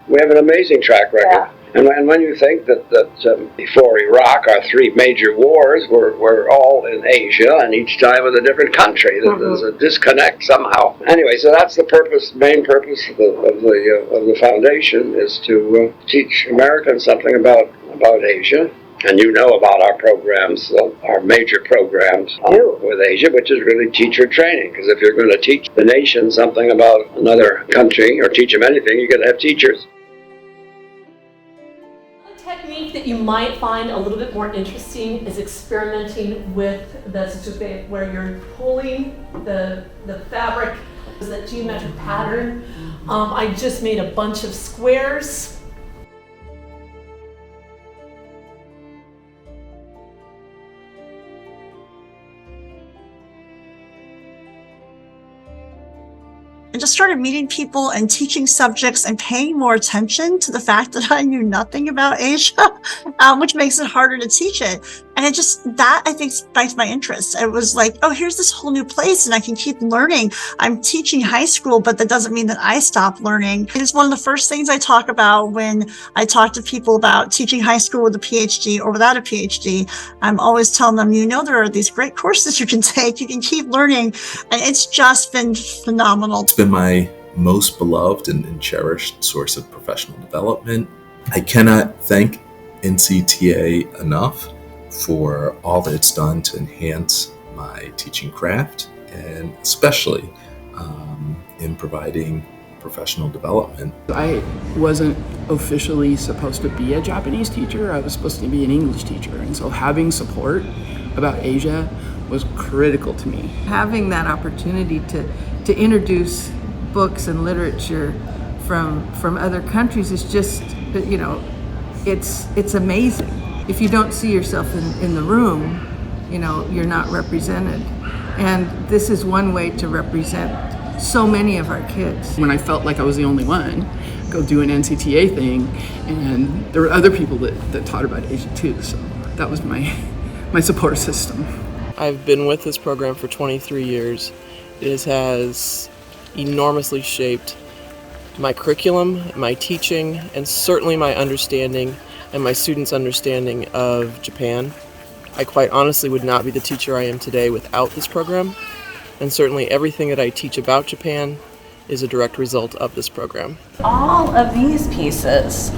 We have an amazing track record. Yeah. And when you think that before Iraq, our three major wars were all in Asia, and each time with a different country, there's a disconnect somehow. Anyway, so that's the main purpose of the foundation, is to teach Americans something about Asia. And you know about our programs, our major programs with Asia, which is really teacher training. Because if you're going to teach the nation something about another country, or teach them anything, you're going to have teachers. Technique that you might find a little bit more interesting is experimenting with the certificate, where you're pulling the fabric, that geometric pattern. I just made a bunch of squares. I just started meeting people and teaching subjects and paying more attention to the fact that I knew nothing about Asia, which makes it harder to teach it. And that I think spiked my interest. It was like, oh, here's this whole new place and I can keep learning. I'm teaching high school, but that doesn't mean that I stop learning. It's one of the first things I talk about when I talk to people about teaching high school with a PhD or without a PhD. I'm always telling them, there are these great courses you can take. You can keep learning. And it's just been phenomenal. It's been my most beloved and cherished source of professional development. I cannot thank NCTA enough for all that it's done to enhance my teaching craft, and especially in providing professional development. I wasn't officially supposed to be a Japanese teacher. I was supposed to be an English teacher. And so having support about Asia was critical to me. Having that opportunity to introduce books and literature from other countries is just, it's amazing. If you don't see yourself in the room, you're not represented. And this is one way to represent so many of our kids. When I felt like I was the only one, go do an NCTA thing, and there were other people that taught about Asia too, so that was my support system. I've been with this program for 23 years. It has enormously shaped my curriculum, my teaching, and certainly my understanding and my students' understanding of Japan. I quite honestly would not be the teacher I am today without this program, and certainly everything that I teach about Japan is a direct result of this program. All of these pieces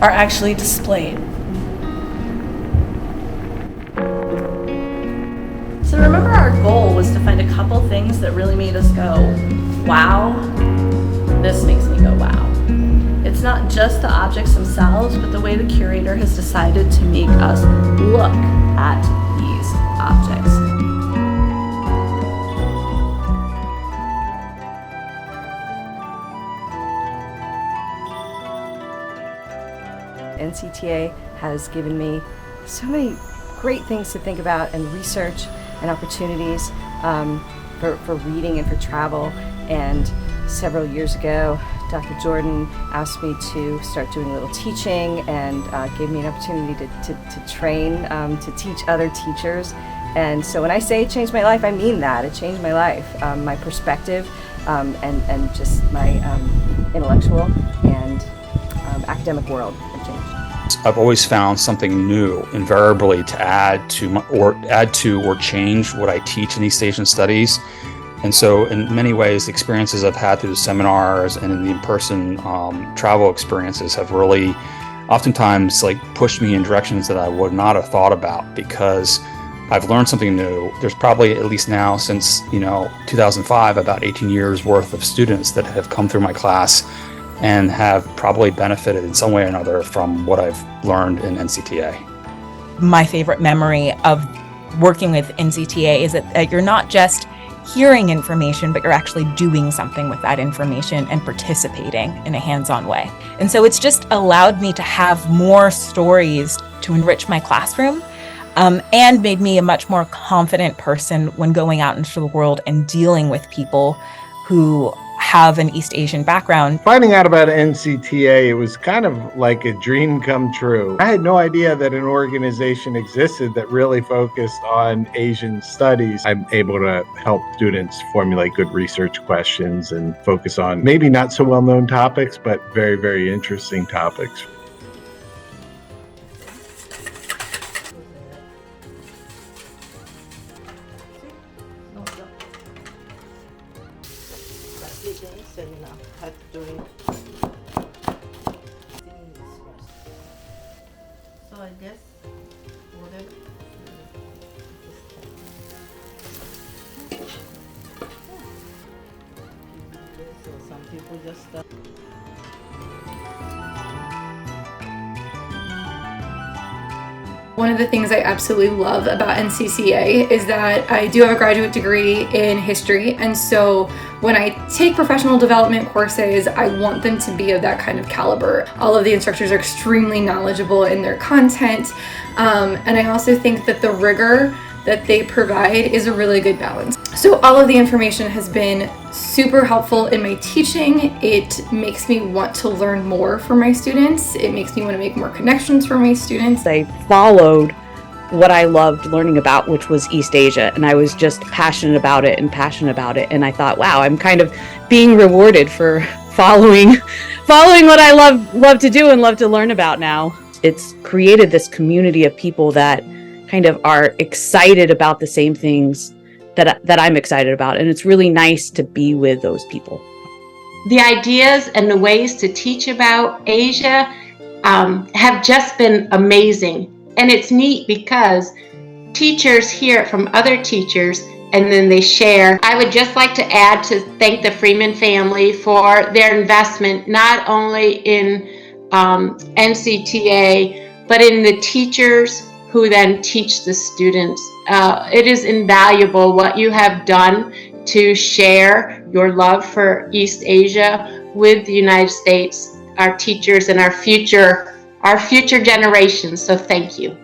are actually displayed. So remember, our goal was to find a couple things that really made us go, wow, this makes me go wow. It's not just the objects themselves, but the way the curator has decided to make us look at these objects. NCTA has given me so many great things to think about and research and opportunities for reading and for travel. And several years ago, Dr. Jordan asked me to start doing a little teaching and gave me an opportunity to train, to teach other teachers. And so when I say it changed my life, I mean that. It changed my life, my perspective, and just my intellectual and academic world have changed. I've always found something new, invariably, to add to or change what I teach in East Asian studies. And so in many ways, the experiences I've had through the seminars and in the in-person travel experiences have really oftentimes pushed me in directions that I would not have thought about, because I've learned something new. There's probably, at least now since 2005, about 18 years worth of students that have come through my class and have probably benefited in some way or another from what I've learned in NCTA. My favorite memory of working with NCTA is that you're not just hearing information, but you're actually doing something with that information and participating in a hands-on way. And so it's just allowed me to have more stories to enrich my classroom, and made me a much more confident person when going out into the world and dealing with people who have an East Asian background. Finding out about NCTA, it was kind of like a dream come true. I had no idea that an organization existed that really focused on Asian studies. I'm able to help students formulate good research questions and focus on maybe not so well-known topics, but very, very interesting topics. So I guess whatever. So some people just One of the things I absolutely love about NCCA is that I do have a graduate degree in history, and so when I take professional development courses, I want them to be of that kind of caliber. All of the instructors are extremely knowledgeable in their content, and I also think that the rigor that they provide is a really good balance. So all of the information has been super helpful in my teaching. It makes me want to learn more from my students. It makes me want to make more connections for my students. I followed what I loved learning about, which was East Asia, and I was just passionate about it. And I thought, wow, I'm kind of being rewarded for following what I love to do and love to learn about now. It's created this community of people that kind of are excited about the same things that I'm excited about, and it's really nice to be with those people. The ideas and the ways to teach about Asia have just been amazing. And it's neat because teachers hear it from other teachers and then they share. I would just like to add to thank the Freeman family for their investment, not only in NCTA, but in the teachers who then teach the students. It is invaluable what you have done to share your love for East Asia with the United States, our teachers, and our future generations. So thank you.